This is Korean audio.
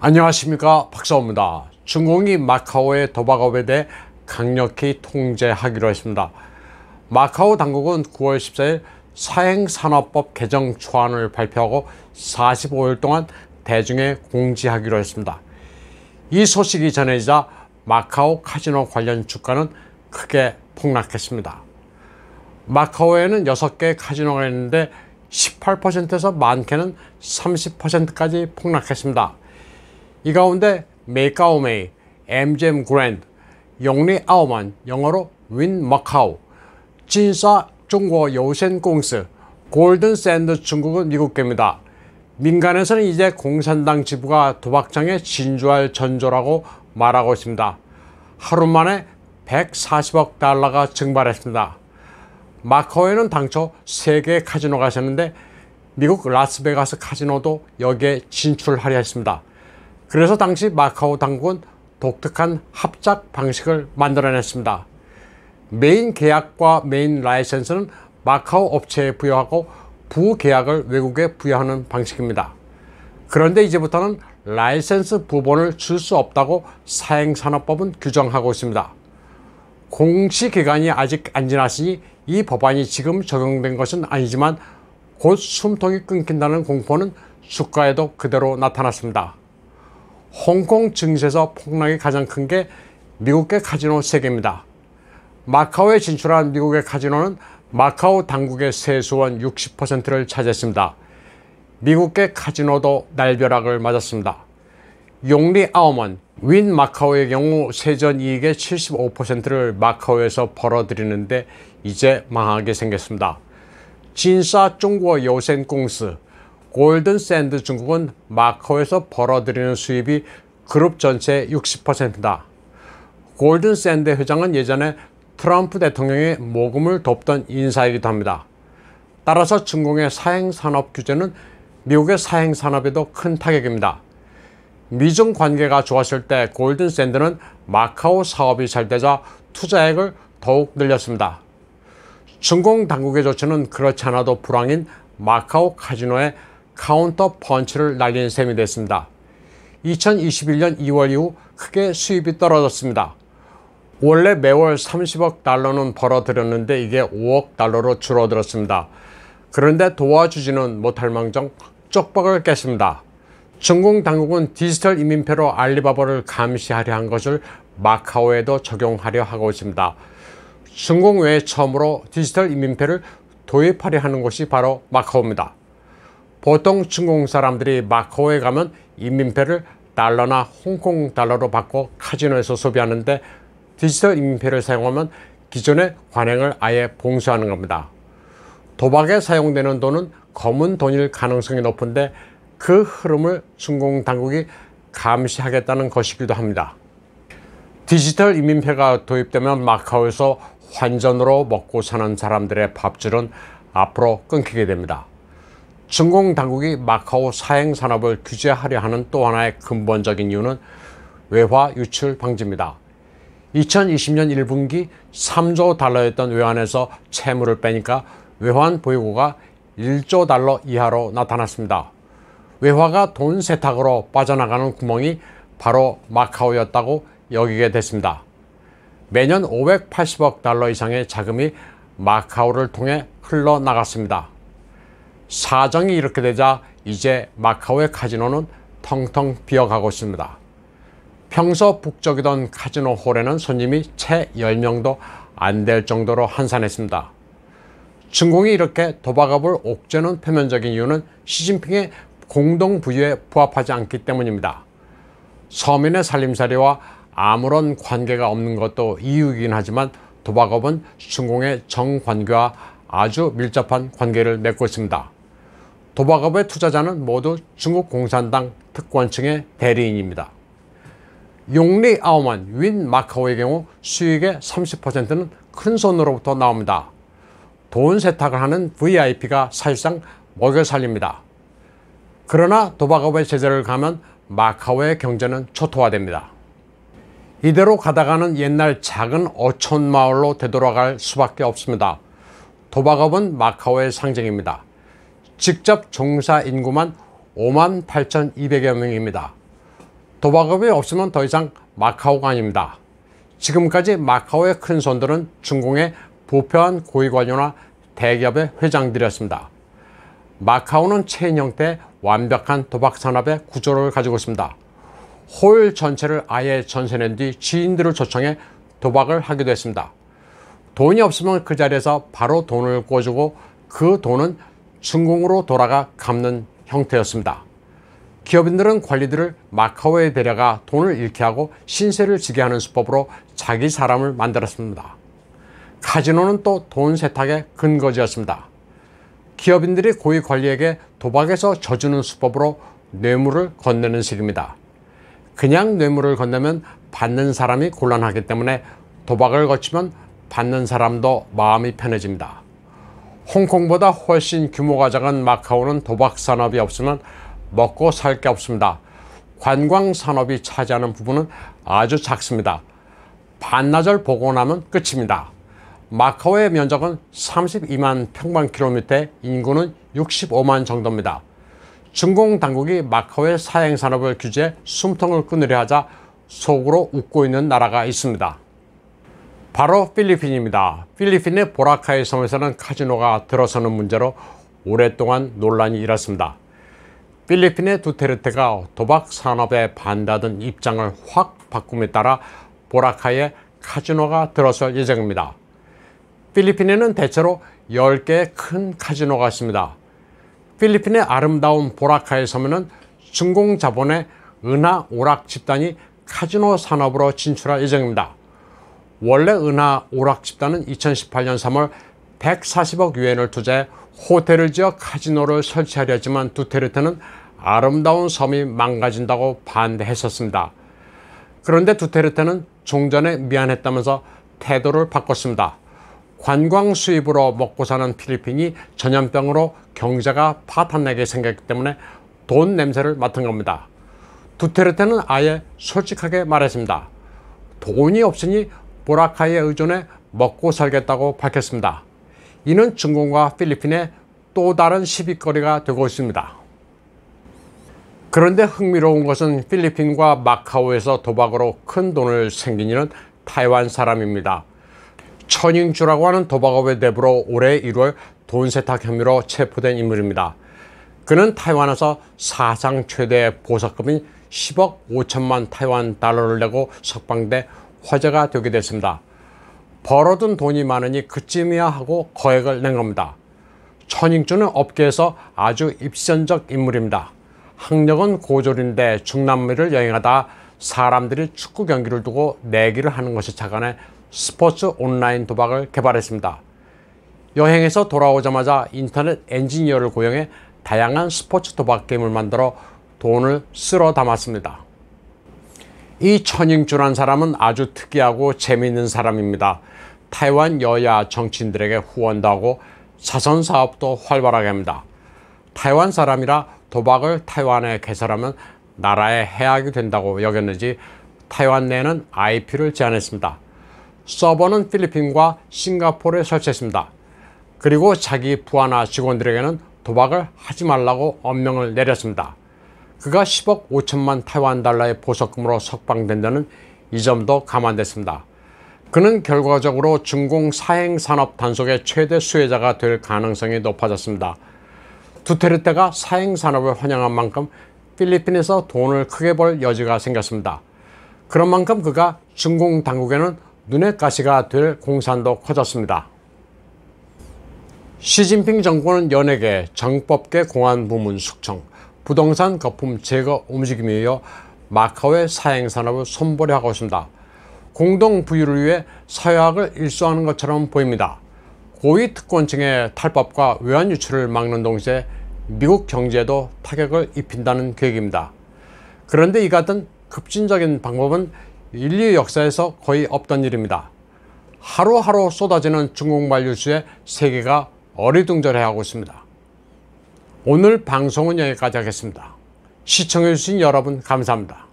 안녕하십니까, 박사오입니다. 중공이 마카오의 도박업에 대해 강력히 통제하기로 했습니다. 마카오 당국은 9월 14일 사행산업법 개정 초안을 발표하고 45일 동안 대중에 공지하기로 했습니다. 이 소식이 전해지자 마카오 카지노 관련 주가는 크게 폭락했습니다. 마카오에는 6개 카지노가 있는데 18%에서 많게는 30%까지 폭락했습니다. 이 가운데 메이카오메이, MGM 그랜드, 용리 아오만, 영어로 윈 마카오, 진사 중국 요센공司, 골든 샌드 중국은 미국계입니다. 민간에서는 이제 공산당 지부가 도박장에 진주할 전조라고 말하고 있습니다. 하루 만에 140억 달러가 증발했습니다. 마카오에는 당초 3개의 카지노가 있었는데 미국 라스베가스 카지노도 여기에 진출하려 했습니다. 그래서 당시 마카오 당국은 독특한 합작 방식을 만들어냈습니다. 메인 계약과 메인 라이센스는 마카오 업체에 부여하고 부계약을 외국에 부여하는 방식입니다. 그런데 이제부터는 라이센스 부분을 줄 수 없다고 사행산업법은 규정하고 있습니다. 공시기간이 아직 안 지났으니 이 법안이 지금 적용된 것은 아니지만 곧 숨통이 끊긴다는 공포는 주가에도 그대로 나타났습니다. 홍콩 증시에서 폭락이 가장 큰 게 미국계 카지노 3개입니다. 마카오에 진출한 미국의 카지노는 마카오 당국의 세수원 60%를 차지했습니다. 미국계 카지노도 날벼락을 맞았습니다. 용리 아오먼, 윈 마카오의 경우 세전 이익의 75%를 마카오에서 벌어들이는데 이제 망하게 생겼습니다. 진사 중국 요센공司, 골든 샌드 중국은 마카오에서 벌어들이는 수입이 그룹 전체의 60%다. 골든 샌드 회장은 예전에 트럼프 대통령의 모금을 돕던 인사이기도 합니다. 따라서 중공의 사행산업 규제는 미국의 사행산업에도 큰 타격입니다. 미중 관계가 좋았을 때 골든 샌드는 마카오 사업이 잘 되자 투자액을 더욱 늘렸습니다. 중공 당국의 조치는 그렇지 않아도 불황인 마카오 카지노에 카운터 펀치를 날린 셈이 됐습니다. 2021년 2월 이후 크게 수입이 떨어졌습니다. 원래 매월 30억 달러는 벌어들였는데 이게 5억 달러로 줄어들었습니다. 그런데 도와주지는 못할 망정 쪽박을 깼습니다. 중공 당국은 디지털 이민폐로 알리바바를 감시하려 한 것을 마카오에도 적용하려 하고 있습니다. 중공 외에 처음으로 디지털 이민폐를 도입하려 하는 곳이 바로 마카오입니다. 보통 중공 사람들이 마카오에 가면 이민폐를 달러나 홍콩 달러로 바꿔 카지노에서 소비하는데 디지털 이민폐를 사용하면 기존의 관행을 아예 봉쇄하는 겁니다. 도박에 사용되는 돈은 검은 돈일 가능성이 높은데 그 흐름을 중공 당국이 감시하겠다는 것이기도 합니다. 디지털 이민폐가 도입되면 마카오에서 환전으로 먹고 사는 사람들의 밥줄은 앞으로 끊기게 됩니다. 중공 당국이 마카오 사행산업을 규제하려 하는 또 하나의 근본적인 이유는 외화 유출 방지입니다. 2020년 1분기 3조 달러였던 외환에서 채무를 빼니까 외환 보유고가 1조 달러 이하로 나타났습니다. 외화가 돈 세탁으로 빠져나가는 구멍이 바로 마카오였다고 여기게 됐습니다. 매년 580억 달러 이상의 자금이 마카오를 통해 흘러나갔습니다. 사정이 이렇게 되자 이제 마카오의 카지노는 텅텅 비어가고 있습니다. 평소 북적이던 카지노 홀에는 손님이 채 10명도 안 될 정도로 한산했습니다. 중공이 이렇게 도박업을 옥죄는 표면적인 이유는 시진핑의 공동부유에 부합하지 않기 때문입니다. 서민의 살림살이와 아무런 관계가 없는 것도 이유이긴 하지만 도박업은 중공의 정관계와 아주 밀접한 관계를 맺고 있습니다. 도박업의 투자자는 모두 중국 공산당 특권층의 대리인입니다. 용리 아오만, 윈 마카오의 경우 수익의 30%는 큰 손으로부터 나옵니다. 돈 세탁을 하는 VIP가 사실상 먹여 살립니다. 그러나 도박업의 제재를 가면 마카오의 경제는 초토화됩니다. 이대로 가다가는 옛날 작은 어촌 마을로 되돌아갈 수밖에 없습니다. 도박업은 마카오의 상징입니다. 직접 종사 인구만 58,200여 명입니다. 도박업이 없으면 더 이상 마카오가 아닙니다. 지금까지 마카오의 큰 손들은 중공의 부패한 고위관료나 대기업의 회장들이었습니다. 마카오는 체인 형태의 완벽한 도박 산업의 구조를 가지고 있습니다. 홀 전체를 아예 전세낸 뒤 지인들을 초청해 도박을 하기도 했습니다. 돈이 없으면 그 자리에서 바로 돈을 꿔주고 그 돈은 중공으로 돌아가 갚는 형태였습니다. 기업인들은 관리들을 마카오에 데려가 돈을 잃게 하고 신세를 지게 하는 수법으로 자기 사람을 만들었습니다. 카지노는 또 돈 세탁의 근거지였습니다. 기업인들이 고위 관리에게 도박에서 져주는 수법으로 뇌물을 건네는 식입니다. 그냥 뇌물을 건네면 받는 사람이 곤란하기 때문에 도박을 거치면 받는 사람도 마음이 편해집니다. 홍콩보다 훨씬 규모가 작은 마카오는 도박 산업이 없으면 먹고 살 게 없습니다. 관광 산업이 차지하는 부분은 아주 작습니다. 반나절 보고 나면 끝입니다. 마카오의 면적은 32만 평방킬로미터에 인구는 65만 정도입니다. 중공 당국이 마카오의 사행 산업을 규제해 숨통을 끊으려 하자 속으로 웃고 있는 나라가 있습니다. 바로 필리핀입니다. 필리핀의 보라카이 섬에서는 카지노가 들어서는 문제로 오랫동안 논란이 일었습니다. 필리핀의 두테르테가 도박 산업에 반대하던 입장을 확 바꿈에 따라 보라카이에 카지노가 들어설 예정입니다. 필리핀에는 대체로 10개의 큰 카지노가 있습니다. 필리핀의 아름다운 보라카이 섬에는 중공 자본의 은하 오락 집단이 카지노 산업으로 진출할 예정입니다. 원래 은하 오락 집단은 2018년 3월 140억 유엔을 투자해 호텔을 지어 카지노를 설치하려 했지만 두테르테는 아름다운 섬이 망가진다고 반대했었습니다. 그런데 두테르테는 종전에 미안했다면서 태도를 바꿨습니다. 관광 수입으로 먹고 사는 필리핀이 전염병으로 경제가 파탄나게 생겼기 때문에 돈 냄새를 맡은 겁니다. 두테르테는 아예 솔직하게 말했습니다. 돈이 없으니 보라카이에 의존해 먹고 살겠다고 밝혔습니다. 이는 중공과 필리핀의 또 다른 시비거리가 되고 있습니다. 그런데 흥미로운 것은 필리핀과 마카오에서 도박으로 큰 돈을 생긴 이는 타이완 사람입니다. 천잉주라고 하는 도박업의 대부로 올해 1월 돈 세탁 혐의로 체포된 인물입니다. 그는 타이완에서 사상 최대 보석금인 10억 5천만 타이완 달러를 내고 석방돼 화제가 되게 됐습니다. 벌어둔 돈이 많으니 그쯤이야 하고 거액을 낸 겁니다. 천잉주는 업계에서 아주 입선적 인물입니다. 학력은 고졸인데 중남미를 여행하다 사람들이 축구 경기를 두고 내기를 하는 것이 착안해 스포츠 온라인 도박을 개발했습니다. 여행에서 돌아오자마자 인터넷 엔지니어를 고용해 다양한 스포츠 도박 게임을 만들어 돈을 쓸어 담았습니다. 이 천잉주란 사람은 아주 특이하고 재미있는 사람입니다. 타이완 여야 정치인들에게 후원도 하고 자선 사업도 활발하게 합니다. 타이완 사람이라 도박을 타이완에 개설하면 나라에 해악이 된다고 여겼는지 타이완 내에는 IP를 제한했습니다. 서버는 필리핀과 싱가포르에 설치했습니다. 그리고 자기 부하나 직원들에게는 도박을 하지 말라고 엄명을 내렸습니다. 그가 10억 5천만 타이완 달러의 보석금으로 석방된 데는 이 점도 감안됐습니다. 그는 결과적으로 중공 사행 산업 단속의 최대 수혜자가 될 가능성이 높아졌습니다. 두테르테가 사행 산업을 환영한 만큼 필리핀에서 돈을 크게 벌 여지가 생겼습니다. 그런 만큼 그가 중공 당국에는 눈의 가시가 될 공산도 커졌습니다. 시진핑 정권은 연예계, 정법계 공안 부문 숙청, 부동산 거품 제거 움직임에 이어 마카오의 사행 산업을 손보려 하고 있습니다. 공동 부유를 위해 사회학을 일소하는 것처럼 보입니다. 고위 특권층의 탈법과 외환 유출을 막는 동시에 미국 경제에도 타격을 입힌다는 계획입니다. 그런데 이 같은 급진적인 방법은 인류 역사에서 거의 없던 일입니다. 하루하루 쏟아지는 중국말 뉴스에 세계가 어리둥절해하고 있습니다. 오늘 방송은 여기까지 하겠습니다. 시청해주신 여러분 감사합니다.